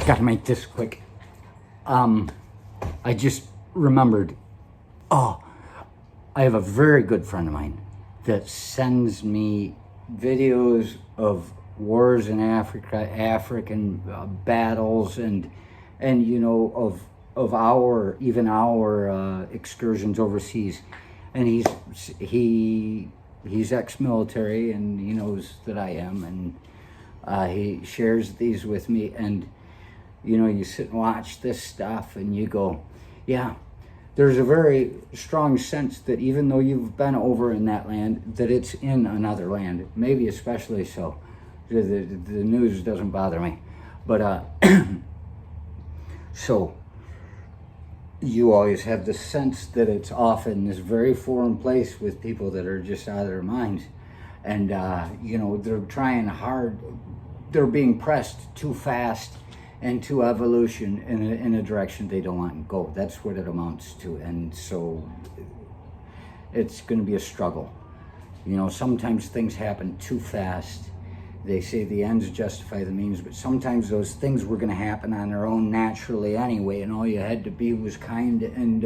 Gotta make this quick. I just remembered, I have a very good friend of mine that sends me videos of wars in Africa, African battles, and you know, of our excursions overseas. And he's ex-military, and he knows that I am, and he shares these with me. And you know, you sit and watch this stuff and you go, yeah, there's a very strong sense that even though you've been over in that land, that it's in another land, maybe especially so. The news doesn't bother me. But so you always have the sense that it's off in this very foreign place with people that are just out of their minds. And, you know, they're trying hard, they're being pressed too fast into evolution in a direction they don't want to go. That's what it amounts to. And so it's going to be a struggle. You know, sometimes things happen too fast. They say the ends justify the means, but sometimes those things were going to happen on their own naturally anyway, and all you had to be was kind and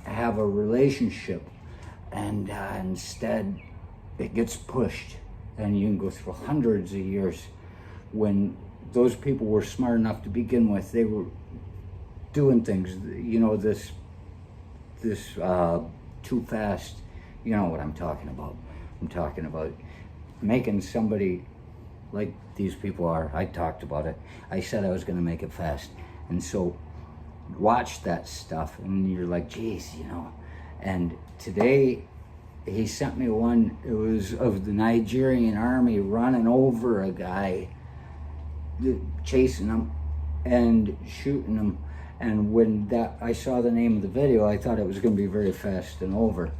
have a relationship. And instead, it gets pushed, and you can go through hundreds of years when those people were smart enough to begin with. They were doing things, you know, this too fast. You know what I'm talking about. I'm talking about making somebody like these people are. I talked about it. I said I was going to make it fast. And so watch that stuff and you're like, geez, you know. And today he sent me one. It was of the Nigerian army running over a guy, chasing him and shooting him. And when I saw the name of the video, I thought it was going to be very fast and over.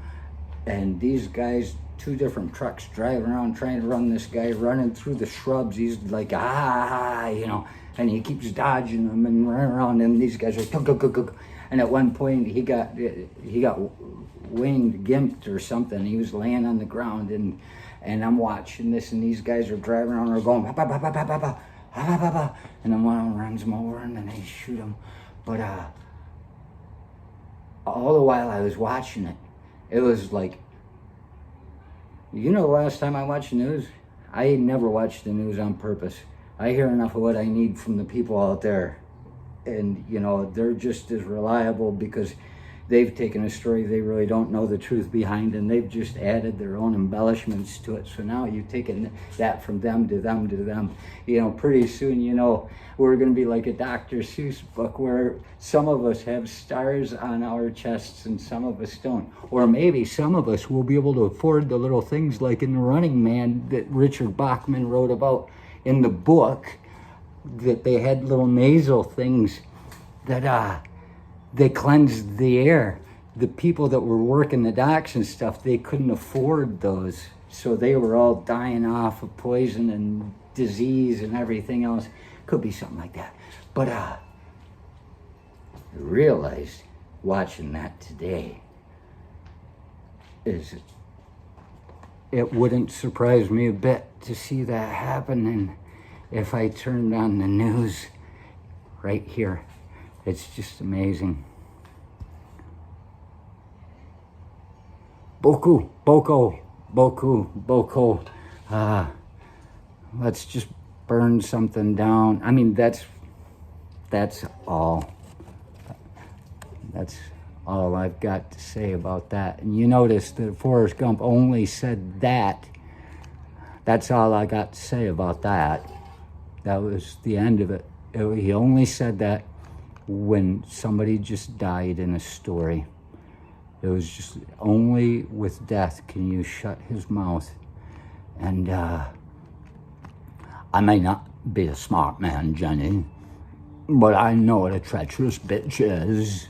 And these guys, two different trucks driving around trying to run this guy, running through the shrubs. He's like, you know, and he keeps dodging them and running around, and these guys are go. And at one point he got winged, gimped or something. He was laying on the ground, and I'm watching this, and these guys are driving around, they're going ba ba ba ba ba ba ba ba ba ba, and then one of them runs him over, and then they shoot him. But all the while I was watching it, it was like, you know, the last time I watched the news, I never watched the news on purpose. I hear enough of what I need from the people out there. And, you know, they're just as reliable because they've taken a story they really don't know the truth behind, and they've just added their own embellishments to it. So now you've taken that from them to them to them. You know, pretty soon, you know, we're going to be like a Dr. Seuss book where some of us have stars on our chests and some of us don't. Or maybe some of us will be able to afford the little things like in The Running Man that Richard Bachman wrote about in the book, that they had little nasal things that they cleansed the air. The people that were working the docks and stuff, they couldn't afford those. So they were all dying off of poison and disease and everything else. Could be something like that. But I realized watching that today is it wouldn't surprise me a bit to see that happen. And if I turned on the news right here, it's just amazing. Boku. Let's just burn something down. I mean, that's all. That's all I've got to say about that. And you notice that Forrest Gump only said that. That's all I got to say about that. That was the end of it. He only said that when somebody just died in a story. It was just only with death can you shut his mouth. And I may not be a smart man, Jenny, but I know what a treacherous bitch is.